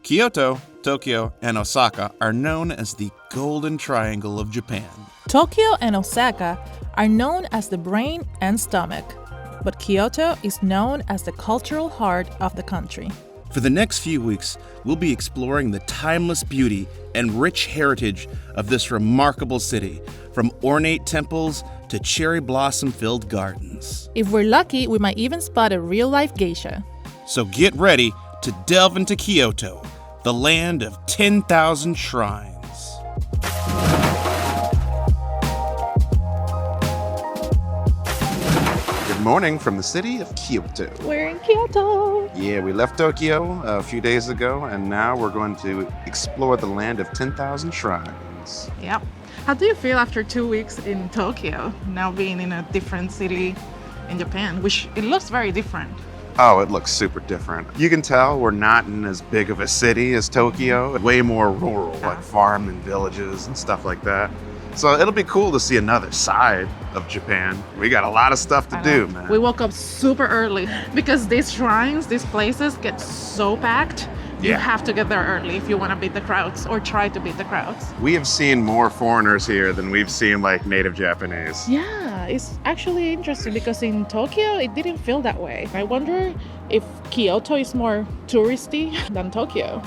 Kyoto, Tokyo, and Osaka are known as the Golden Triangle of Japan. Tokyo and Osaka are known as the brain and stomach, but Kyoto is known as the cultural heart of the country. For the next few weeks, we'll be exploring the timeless beauty and rich heritage of this remarkable city, from ornate temples to cherry blossom-filled gardens. If we're lucky, we might even spot a real-life geisha. So get ready to delve into Kyoto, the land of 10,000 shrines. Good morning from the city of Kyoto. We're in Kyoto. Yeah, we left Tokyo a few days ago, and now we're going to explore the land of 10,000 shrines. Yep. How do you feel after 2 weeks in Tokyo, now being in a different city in Japan, which it looks very different? Oh, it looks super different. You can tell we're not in as big of a city as Tokyo, way more rural, like farm and villages and stuff like that. So it'll be cool to see another side of Japan. We got a lot of stuff to do, man. We woke up super early because these shrines, these places get so packed. You have to get there early if you want to beat the crowds or try to beat the crowds. We have seen more foreigners here than we've seen like native Japanese. Yeah, it's actually interesting because in Tokyo, it didn't feel that way. I wonder if Kyoto is more touristy than Tokyo.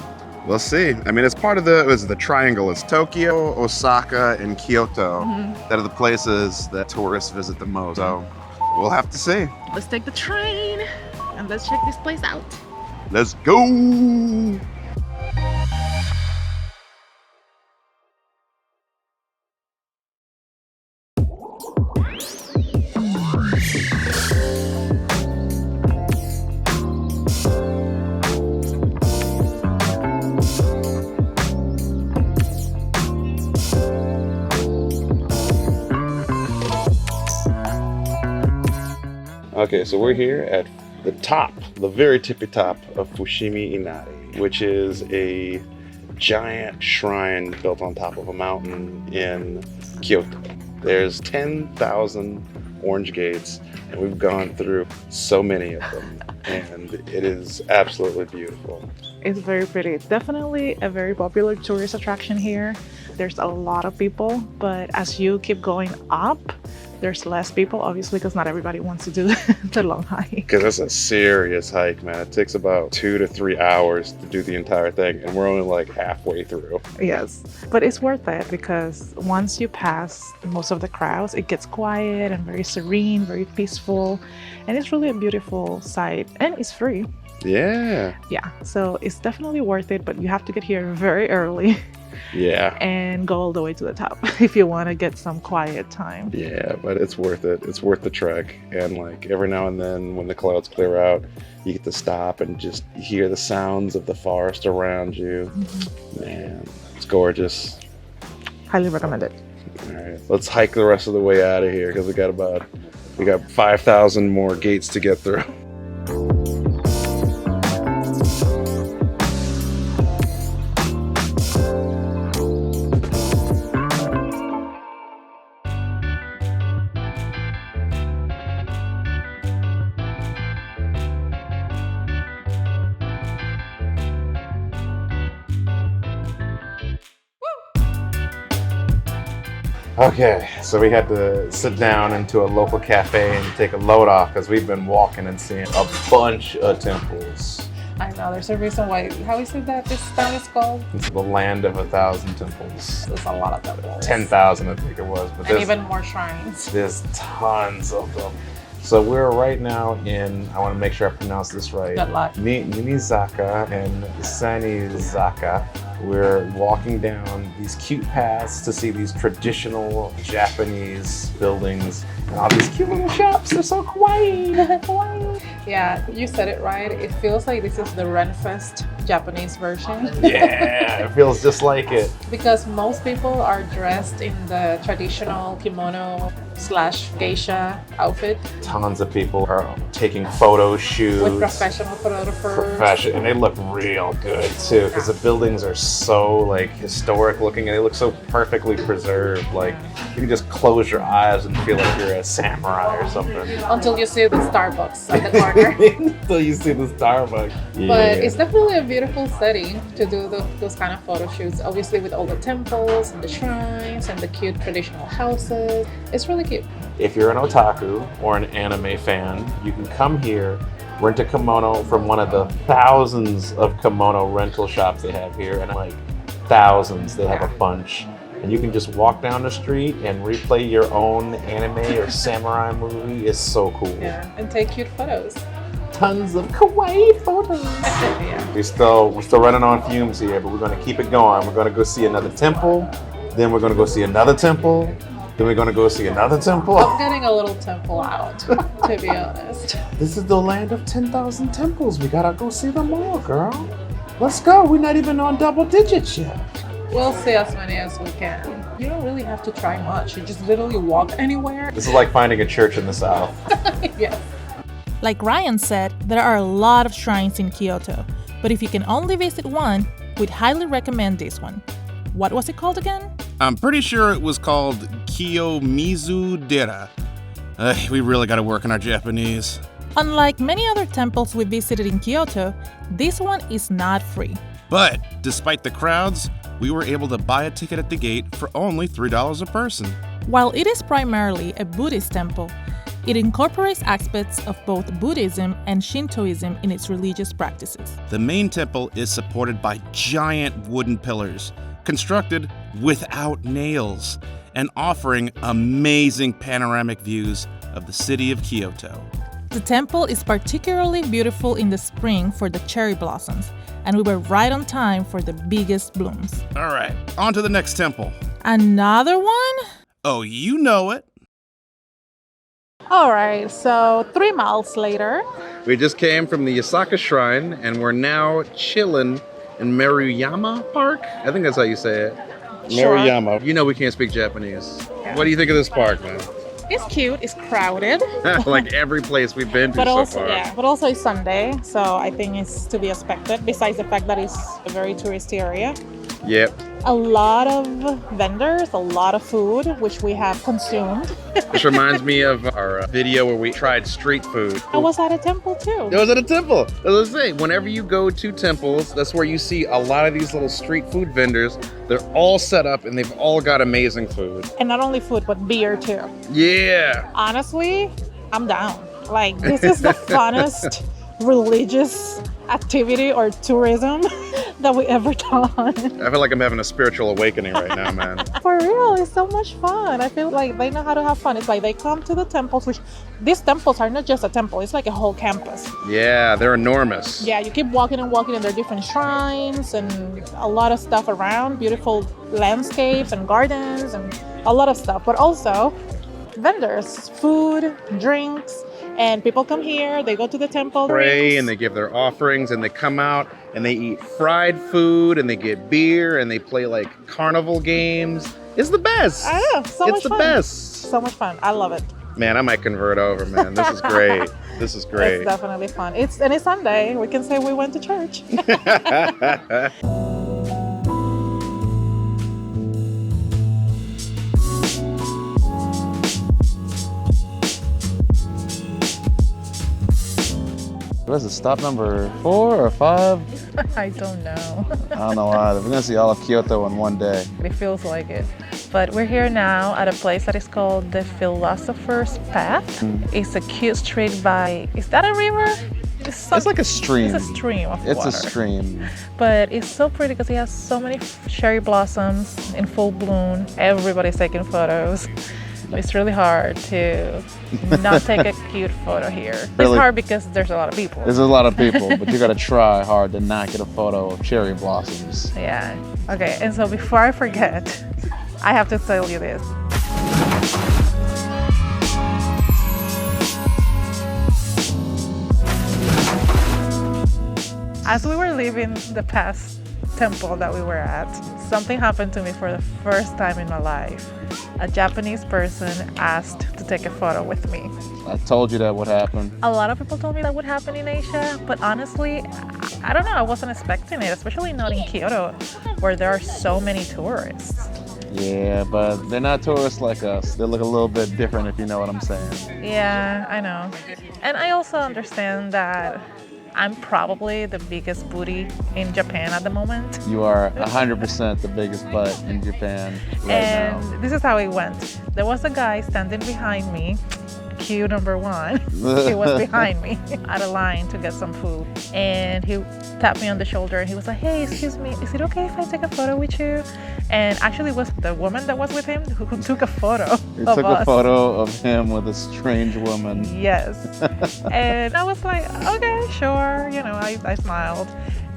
We'll see. I mean, it's part of the triangle. It's Tokyo, Osaka, and Kyoto that are the places that tourists visit the most. So we'll have to see. Let's take the train and let's check this place out. Let's go! Okay, so we're here at the top, the very tippy top of Fushimi Inari, which is a giant shrine built on top of a mountain in Kyoto. There's 10,000 orange gates, and we've gone through so many of them, and it is absolutely beautiful. It's very pretty. It's definitely a very popular tourist attraction here. There's a lot of people, but as you keep going up, there's less people, obviously, because not everybody wants to do the long hike. Because it's a serious hike, man. It takes about 2 to 3 hours to do the entire thing, and we're only like halfway through. Yes, but it's worth it because once you pass most of the crowds, it gets quiet and very serene, very peaceful, and it's really a beautiful sight, and it's free. Yeah. Yeah, so it's definitely worth it, but you have to get here very early. Yeah. And go all the way to the top if you want to get some quiet time. Yeah, but it's worth it. It's worth the trek. And like every now and then when the clouds clear out, you get to stop and just hear the sounds of the forest around you. Man, it's gorgeous. Highly recommend it. All right, let's hike the rest of the way out of here because we got 5,000 more gates to get through. Okay, so we had to sit down into a local cafe and take a load off because we've been walking and seeing a bunch of temples. I know, there's a reason why. How is it that this town is called? It's the land of 1,000 temples. There's a lot of temples. 10,000, I think it was. But and even more shrines. There's tons of them. So we're right now in, I want to make sure I pronounce this right. Good luck. Ninenzaka and Sannenzaka. We're walking down these cute paths to see these traditional Japanese buildings and all these cute little shops. They're so kawaii. Yeah, you said it right. It feels like this is the Renfest Japanese version. Yeah, it feels just like it. Because most people are dressed in the traditional kimono / geisha outfit. Tons of people are taking photo shoots. With professional photographers. And they look real good too because the buildings are so like historic looking, and they look so perfectly preserved. Like you can just close your eyes and feel like you're a samurai or something. Until you see the Starbucks at the corner. Until you see the Starbucks. Yeah. But it's definitely a beautiful setting to do those kind of photo shoots. Obviously with all the temples and the shrines and the cute traditional houses. It's really cute. If you're an otaku or an anime fan, you can come here, rent a kimono from one of the thousands of kimono rental shops they have here, and like thousands, they have a bunch. And you can just walk down the street and replay your own anime or samurai movie. It's so cool. Yeah, and take cute photos. Tons of kawaii photos. Yeah. We're still running on fumes here, but we're gonna keep it going. We're gonna go see another temple, then we're gonna go see another temple, then we're gonna go see another temple. I'm getting a little temple out, to be honest. This is the land of 10,000 temples. We gotta go see them all, girl. Let's go. We're not even on double digits yet. We'll see as many as we can. You don't really have to try much. You just literally walk anywhere. This is like finding a church in the South. Yes. Like Ryan said, there are a lot of shrines in Kyoto, but if you can only visit one, we'd highly recommend this one. What was it called again? I'm pretty sure it was called Kiyomizu-dera. We really gotta work on our Japanese. Unlike many other temples we visited in Kyoto, this one is not free. But despite the crowds, we were able to buy a ticket at the gate for only $3 a person. While it is primarily a Buddhist temple, it incorporates aspects of both Buddhism and Shintoism in its religious practices. The main temple is supported by giant wooden pillars, constructed without nails, and offering amazing panoramic views of the city of Kyoto. The temple is particularly beautiful in the spring for the cherry blossoms, and we were right on time for the biggest blooms. All right, on to the next temple. Another one? Oh, you know it. All right, so 3 miles later, We just came from the Yasaka Shrine, and we're now chilling in Mariyama Park. I think that's how you say it. Sure. Maruyama. You know we can't speak Japanese. What do you think of this park, man? it's cute, it's crowded. Like every place we've been to But so also, far. but also it's Sunday, so I think it's to be expected. Besides the fact that it's a very touristy area, Yep. a lot of vendors, a lot of food, which we have consumed. This reminds me of our video where we tried street food. I was at a temple too. It was at a temple. As I say, whenever you go to temples, that's where you see a lot of these little street food vendors. They're all set up and they've all got amazing food. And not only food, but beer too. Yeah. Honestly, I'm down. Like, this is the funnest religious activity or tourism that we ever done. I feel like I'm having a spiritual awakening right now, man. For real, it's so much fun. I feel like they know how to have fun. It's like they come to the temples, which these temples are not just a temple, it's like a whole campus. Yeah, they're enormous. Yeah, you keep walking and walking, and there are different shrines and a lot of stuff around, beautiful landscapes and gardens and a lot of stuff. But also vendors, food, drinks, and people come here, they go to the temple. Pray drinks. and they give their offerings and they come out and they eat fried food and they get beer and they play like carnival games. It's the best. I know, so much It's the fun. best. So much fun. I love it. Man, I might convert over, man. This is great. This is great. It's definitely fun. It's Sunday. We can say we went to church. What is it, stop number 4 or 5? I don't know. I don't know either. We're gonna see all of Kyoto in one day. It feels like it. But we're here now at a place that is called the Philosophers Path. It's a cute street by, is that a river? It's like a stream. It's a stream of It's water. a stream. But it's so pretty because it has so many cherry blossoms in full bloom. Everybody's taking photos. It's really hard to not take a cute photo here. It's Really? hard because there's a lot of people. There's a lot of people, but you gotta try hard to not get a photo of cherry blossoms. Yeah. Okay, and so before I forget, I have to tell you this. As we were leaving the past temple that we were at, something happened to me for the first time in my life. A Japanese person asked to take a photo with me. I told you that would happen. A lot of people told me that would happen in Asia, but honestly, I don't know, I wasn't expecting it, especially not in Kyoto, where there are so many tourists. Yeah, but they're not tourists like us. They look a little bit different, if you know what I'm saying. Yeah, I know. And I also understand that I'm probably the biggest booty in Japan at the moment. You are 100% the biggest butt in Japan right And now. this is how it went. There was a guy standing behind me, queue number 1. He was behind me at a line to get some food. And he tapped me on the shoulder and he was like, hey, excuse me, is it okay if I take a photo with you? And actually it was the woman that was with him who took a photo He of took us. a photo of him with a strange woman. Yes. And I was like, okay, sure. You know, I smiled.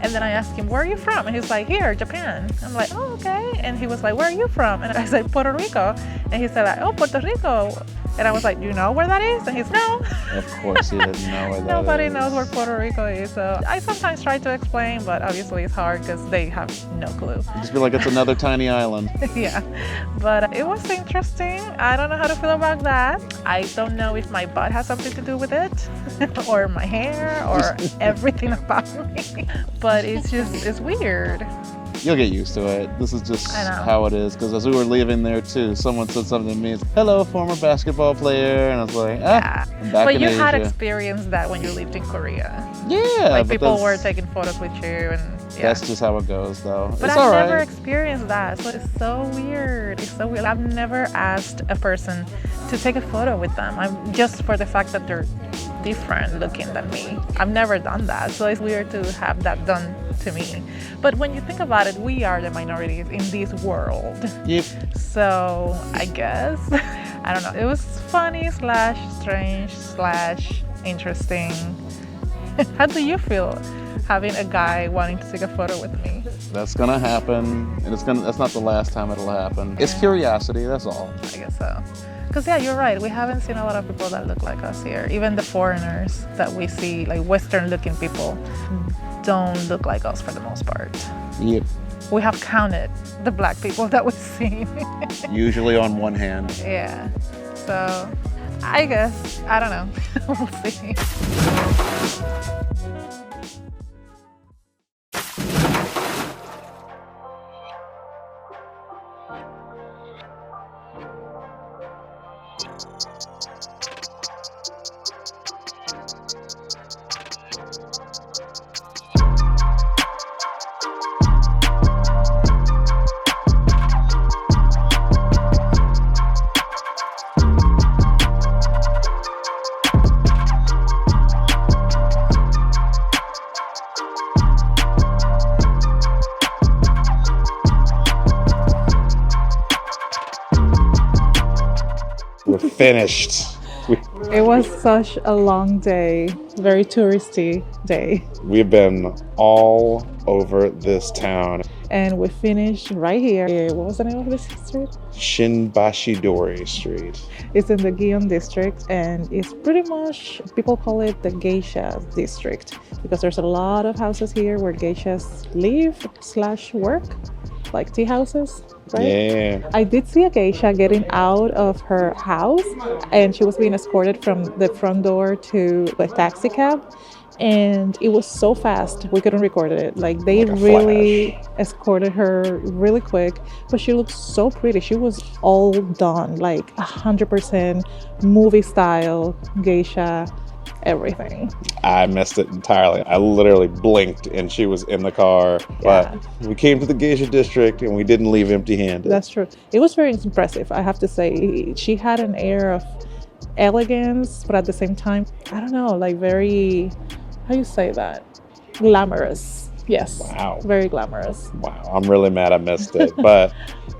And then I asked him, where are you from? And he's like, here, Japan. I'm like, oh, okay. And he was like, where are you from? And I said, Puerto Rico. And he said, like, oh, Puerto Rico. And I was like, do you know where that is? And he's, no. Of course he didn't know where that Nobody is. knows where Puerto Rico is. So I sometimes try to explain, but obviously it's hard because they have no clue. Just feel like it's another tiny island. Yeah, but it was interesting. I don't know how to feel about that. I don't know if my butt has something to do with it or my hair or everything about me, but it's weird. You'll get used to it. This is just I know. how it is. Because as we were leaving there too, someone said something to me. Hello, former basketball player. And I was like, Yeah. I'm back But in you Asia. had experienced that when you lived in Korea. Yeah. Like but people were that's- taking photos with you and yeah. That's just how it goes though. But it's I've all never right. experienced that, so it's so weird. It's so weird. I've never asked a person to take a photo with them. I'm just for the fact that they're different looking than me. I've never done that, so it's weird to have that done to me. But when you think about it, we are the minorities in this world. Yep. So I guess I don't know. It was funny / strange / interesting. How do you feel having a guy wanting to take a photo with me? That's gonna happen, and that's not the last time it'll happen. It's curiosity, that's all. I guess so. Because yeah, you're right. We haven't seen a lot of people that look like us here. Even the foreigners that we see, like Western-looking people, don't look like us for the most part. Yep. We have counted the black people that we've seen. Usually on one hand. Yeah. So I guess, I don't know. We'll see. We're finished. It was such a long day, very touristy day. We've been all over this town. And we finished right here. What was the name of this street? Shinbashi Dori Street. It's in the Gion district, and it's pretty much, people call it the geisha district because there's a lot of houses here where geishas live / work, like tea houses, right? Yeah. I did see a geisha getting out of her house, and she was being escorted from the front door to a taxi cab. And it was so fast, we couldn't record it. Like they Like a really escorted her really quick, but she looked so pretty. She was all done, like 100% movie style, geisha, everything. I missed it entirely. I literally blinked and she was in the car. But we came to the geisha district and we didn't leave empty-handed. That's true. It was very impressive, I have to say. She had an air of elegance, but at the same time, I don't know, like very, how you say that? Glamorous. Yes. Wow. Very glamorous. Wow, I'm really mad I missed it. But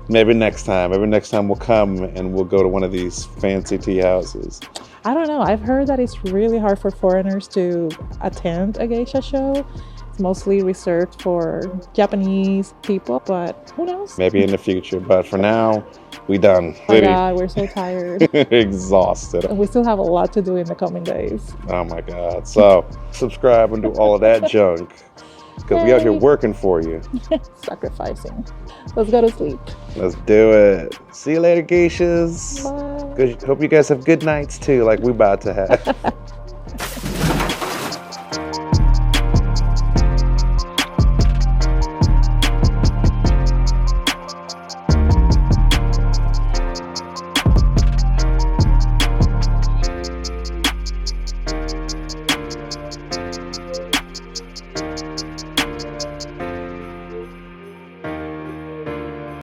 maybe next time we'll come and we'll go to one of these fancy tea houses. I don't know. I've heard that it's really hard for foreigners to attend a geisha show. It's mostly reserved for Japanese people, but who knows? Maybe in the future. But for now, we done. Oh my God, we're so tired. Exhausted. And we still have a lot to do in the coming days. Oh my God. So subscribe and do all of that junk. Because we out here working for you. Sacrificing. Let's go to sleep. Let's do it. See you later, geishas. Bye. Hope you guys have good nights too, like we about to have.